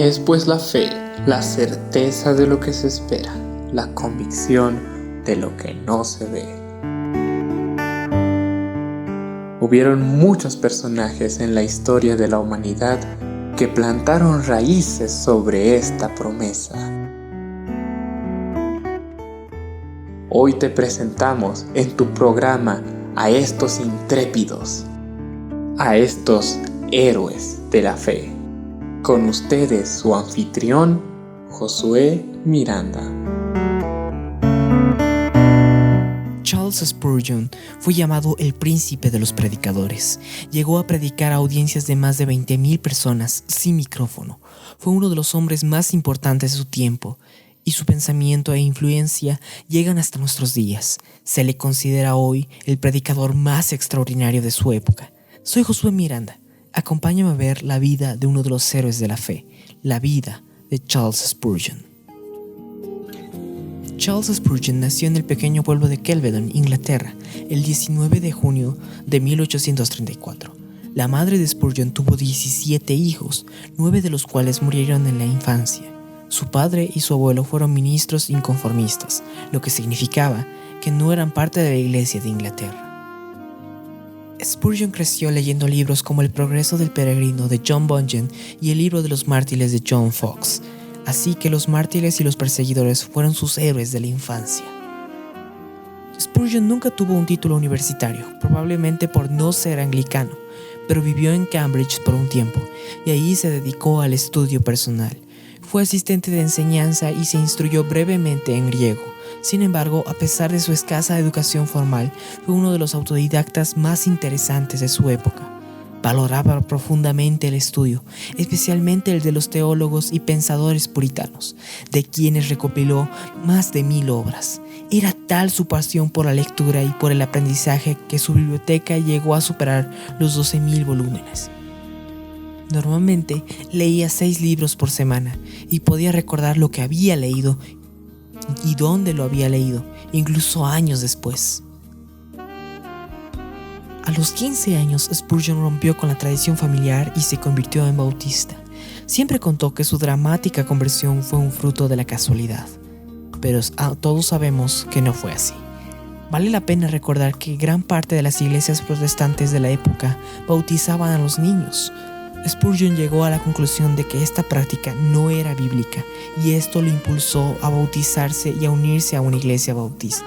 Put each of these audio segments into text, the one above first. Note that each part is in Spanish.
Es pues la fe, la certeza de lo que se espera, la convicción de lo que no se ve. Hubieron muchos personajes en la historia de la humanidad que plantaron raíces sobre esta promesa. Hoy te presentamos en tu programa a estos intrépidos, a estos héroes de la fe. Con ustedes su anfitrión, Josué Miranda. Charles Spurgeon fue llamado el príncipe de los predicadores. Llegó a predicar a audiencias de más de 20,000 personas sin micrófono. Fue uno de los hombres más importantes de su tiempo, y su pensamiento e influencia llegan hasta nuestros días. Se le considera hoy el predicador más extraordinario de su época. Soy Josué Miranda. Acompáñame a ver la vida de uno de los héroes de la fe, la vida de Charles Spurgeon. Charles Spurgeon nació en el pequeño pueblo de Kelvedon, Inglaterra, el 19 de junio de 1834. La madre de Spurgeon tuvo 17 hijos, 9 de los cuales murieron en la infancia. Su padre y su abuelo fueron ministros inconformistas, lo que significaba que no eran parte de la Iglesia de Inglaterra. Spurgeon creció leyendo libros como El progreso del peregrino de John Bunyan y El libro de los mártires de John Foxe, así que los mártires y los perseguidores fueron sus héroes de la infancia. Spurgeon nunca tuvo un título universitario, probablemente por no ser anglicano, pero vivió en Cambridge por un tiempo y ahí se dedicó al estudio personal. Fue asistente de enseñanza y se instruyó brevemente en griego. Sin embargo, a pesar de su escasa educación formal, fue uno de los autodidactas más interesantes de su época. Valoraba profundamente el estudio, especialmente el de los teólogos y pensadores puritanos, de quienes recopiló más de 1,000 obras. Era tal su pasión por la lectura y por el aprendizaje que su biblioteca llegó a superar los 12,000 volúmenes. Normalmente leía 6 libros por semana y podía recordar lo que había leído y dónde lo había leído, incluso años después. A los 15 años, Spurgeon rompió con la tradición familiar y se convirtió en bautista. Siempre contó que su dramática conversión fue un fruto de la casualidad, pero todos sabemos que no fue así. Vale la pena recordar que gran parte de las iglesias protestantes de la época bautizaban a los niños. Spurgeon llegó a la conclusión de que esta práctica no era bíblica y esto lo impulsó a bautizarse y a unirse a una iglesia bautista.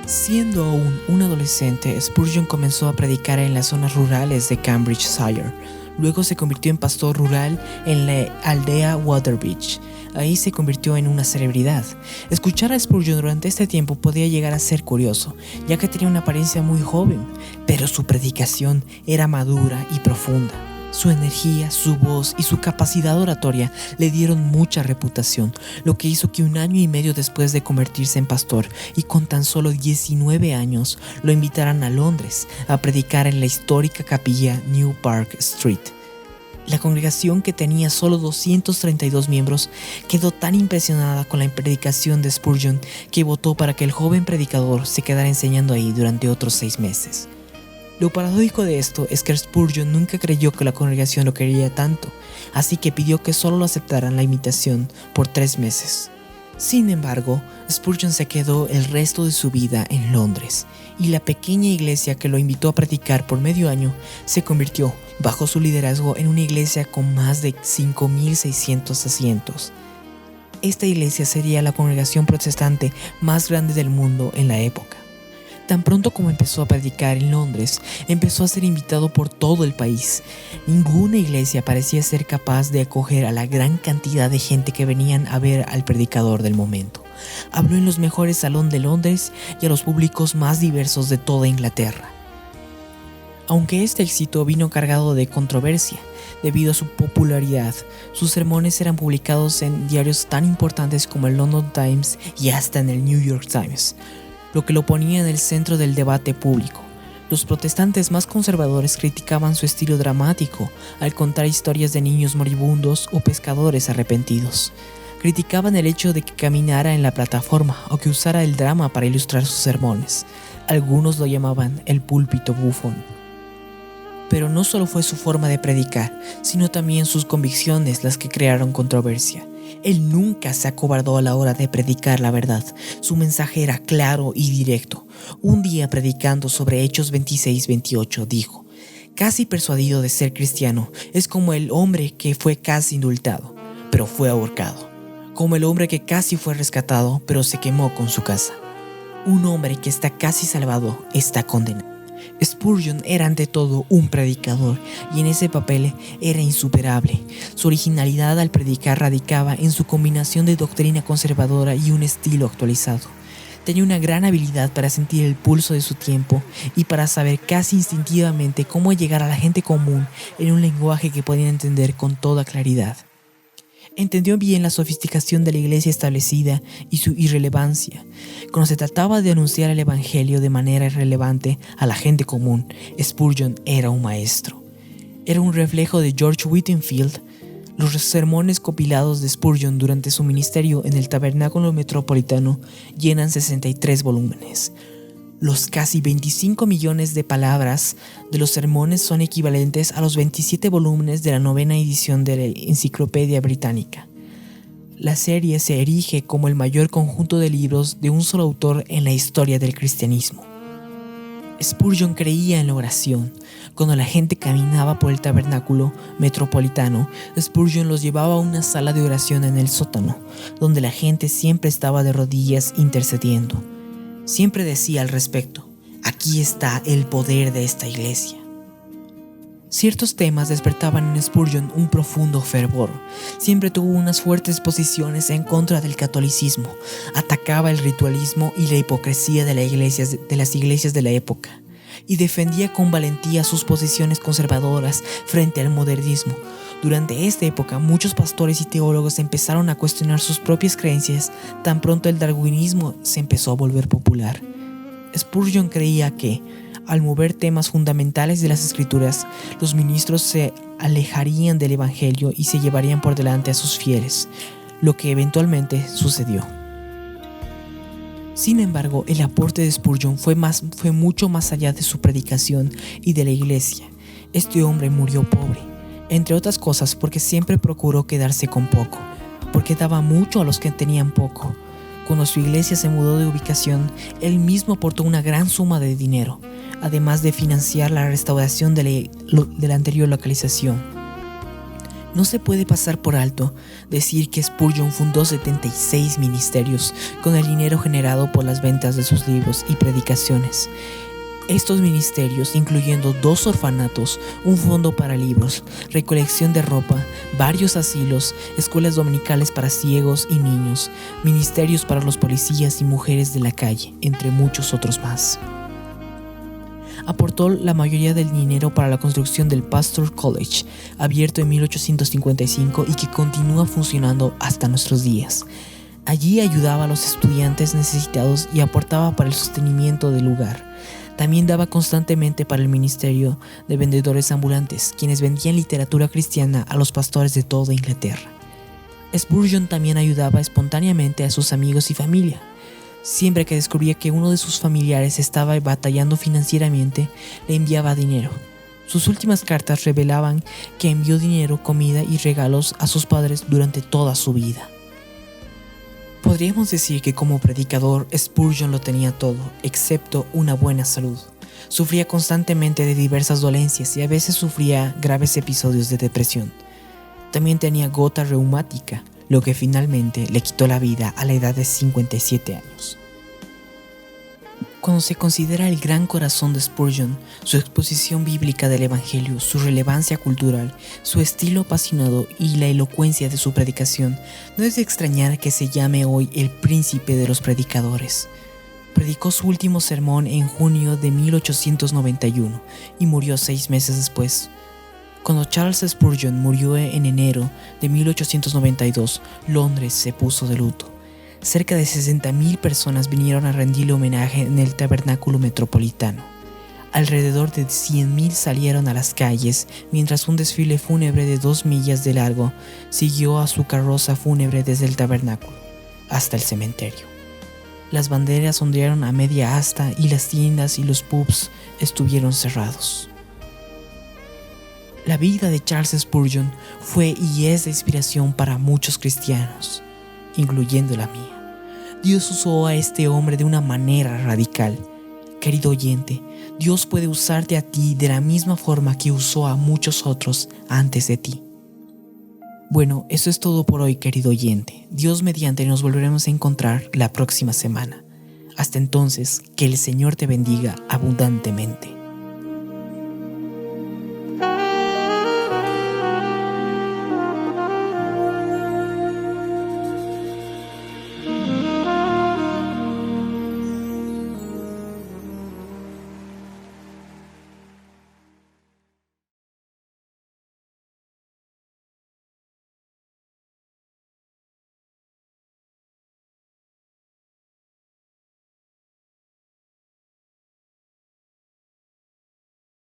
Siendo aún un adolescente, Spurgeon comenzó a predicar en las zonas rurales de Cambridgeshire. Luego se convirtió en pastor rural en la aldea Waterbeach. Ahí se convirtió en una celebridad. Escuchar a Spurgeon durante este tiempo podía llegar a ser curioso, ya que tenía una apariencia muy joven, pero su predicación era madura y profunda. Su energía, su voz y su capacidad oratoria le dieron mucha reputación, lo que hizo que 1 año y medio después de convertirse en pastor y con tan solo 19 años, lo invitaran a Londres a predicar en la histórica capilla New Park Street. La congregación, que tenía solo 232 miembros, quedó tan impresionada con la predicación de Spurgeon que votó para que el joven predicador se quedara enseñando ahí durante otros 6 meses. Lo paradójico de esto es que Spurgeon nunca creyó que la congregación lo quería tanto, así que pidió que solo lo aceptaran la invitación por 3 meses. Sin embargo, Spurgeon se quedó el resto de su vida en Londres, y la pequeña iglesia que lo invitó a predicar por medio año se convirtió, bajo su liderazgo, en una iglesia con más de 5,600 asientos. Esta iglesia sería la congregación protestante más grande del mundo en la época. Tan pronto como empezó a predicar en Londres, empezó a ser invitado por todo el país. Ninguna iglesia parecía ser capaz de acoger a la gran cantidad de gente que venían a ver al predicador del momento. Habló en los mejores salones de Londres y a los públicos más diversos de toda Inglaterra. Aunque este éxito vino cargado de controversia, debido a su popularidad, sus sermones eran publicados en diarios tan importantes como el London Times y hasta en el New York Times, lo que lo ponía en el centro del debate público. Los protestantes más conservadores criticaban su estilo dramático al contar historias de niños moribundos o pescadores arrepentidos. Criticaban el hecho de que caminara en la plataforma o que usara el drama para ilustrar sus sermones. Algunos lo llamaban el púlpito bufón. Pero no solo fue su forma de predicar, sino también sus convicciones las que crearon controversia. Él nunca se acobardó a la hora de predicar la verdad. Su mensaje era claro y directo. Un día, predicando sobre Hechos 26-28, dijo: casi persuadido de ser cristiano, es como el hombre que fue casi indultado, pero fue ahorcado. Como el hombre que casi fue rescatado, pero se quemó con su casa. Un hombre que está casi salvado está condenado. Spurgeon era ante todo un predicador, y en ese papel era insuperable. Su originalidad al predicar radicaba en su combinación de doctrina conservadora y un estilo actualizado. Tenía una gran habilidad para sentir el pulso de su tiempo y para saber casi instintivamente cómo llegar a la gente común en un lenguaje que podían entender con toda claridad. Entendió bien la sofisticación de la iglesia establecida y su irrelevancia. Cuando se trataba de anunciar el evangelio de manera irrelevante a la gente común, Spurgeon era un maestro. Era un reflejo de George Whitefield. Los sermones compilados de Spurgeon durante su ministerio en el Tabernáculo Metropolitano llenan 63 volúmenes. Los casi 25 millones de palabras de los sermones son equivalentes a los 27 volúmenes de la 9ª edición de la Enciclopedia Británica. La serie se erige como el mayor conjunto de libros de un solo autor en la historia del cristianismo. Spurgeon creía en la oración. Cuando la gente caminaba por el tabernáculo metropolitano, Spurgeon los llevaba a una sala de oración en el sótano, donde la gente siempre estaba de rodillas intercediendo. Siempre decía al respecto: aquí está el poder de esta iglesia. Ciertos temas despertaban en Spurgeon un profundo fervor. Siempre tuvo unas fuertes posiciones en contra del catolicismo. Atacaba el ritualismo y la hipocresía de las iglesias de la época, y defendía con valentía sus posiciones conservadoras frente al modernismo. Durante esta época, muchos pastores y teólogos empezaron a cuestionar sus propias creencias tan pronto el darwinismo se empezó a volver popular. Spurgeon creía que, al mover temas fundamentales de las Escrituras, los ministros se alejarían del Evangelio y se llevarían por delante a sus fieles, lo que eventualmente sucedió. Sin embargo, el aporte de Spurgeon fue mucho más allá de su predicación y de la iglesia. Este hombre murió pobre, entre otras cosas porque siempre procuró quedarse con poco, porque daba mucho a los que tenían poco. Cuando su iglesia se mudó de ubicación, él mismo aportó una gran suma de dinero, además de financiar la restauración de la anterior localización. No se puede pasar por alto decir que Spurgeon fundó 76 ministerios con el dinero generado por las ventas de sus libros y predicaciones. Estos ministerios, incluyendo 2 orfanatos, un fondo para libros, recolección de ropa, varios asilos, escuelas dominicales para ciegos y niños, ministerios para los policías y mujeres de la calle, entre muchos otros más. Aportó la mayoría del dinero para la construcción del Pastor College, abierto en 1855 y que continúa funcionando hasta nuestros días. Allí ayudaba a los estudiantes necesitados y aportaba para el sostenimiento del lugar. También daba constantemente para el ministerio de vendedores ambulantes, quienes vendían literatura cristiana a los pastores de toda Inglaterra. Spurgeon también ayudaba espontáneamente a sus amigos y familia. Siempre que descubría que uno de sus familiares estaba batallando financieramente, le enviaba dinero. Sus últimas cartas revelaban que envió dinero, comida y regalos a sus padres durante toda su vida. Podríamos decir que como predicador, Spurgeon lo tenía todo, excepto una buena salud. Sufría constantemente de diversas dolencias y a veces sufría graves episodios de depresión. También tenía gota reumática, lo que finalmente le quitó la vida a la edad de 57 años. Cuando se considera el gran corazón de Spurgeon, su exposición bíblica del Evangelio, su relevancia cultural, su estilo apasionado y la elocuencia de su predicación, no es de extrañar que se llame hoy el príncipe de los predicadores. Predicó su último sermón en junio de 1891 y murió 6 meses después. Cuando Charles Spurgeon murió en enero de 1892, Londres se puso de luto. Cerca de 60,000 personas vinieron a rendirle homenaje en el Tabernáculo Metropolitano. Alrededor de 100,000 salieron a las calles, mientras un desfile fúnebre de 2 millas de largo siguió a su carroza fúnebre desde el tabernáculo hasta el cementerio. Las banderas ondearon a media asta y las tiendas y los pubs estuvieron cerrados. La vida de Charles Spurgeon fue y es de inspiración para muchos cristianos, incluyendo la mía. Dios usó a este hombre de una manera radical. Querido oyente, Dios puede usarte a ti de la misma forma que usó a muchos otros antes de ti. Bueno, eso es todo por hoy, querido oyente. Dios mediante nos volveremos a encontrar la próxima semana. Hasta entonces, que el Señor te bendiga abundantemente.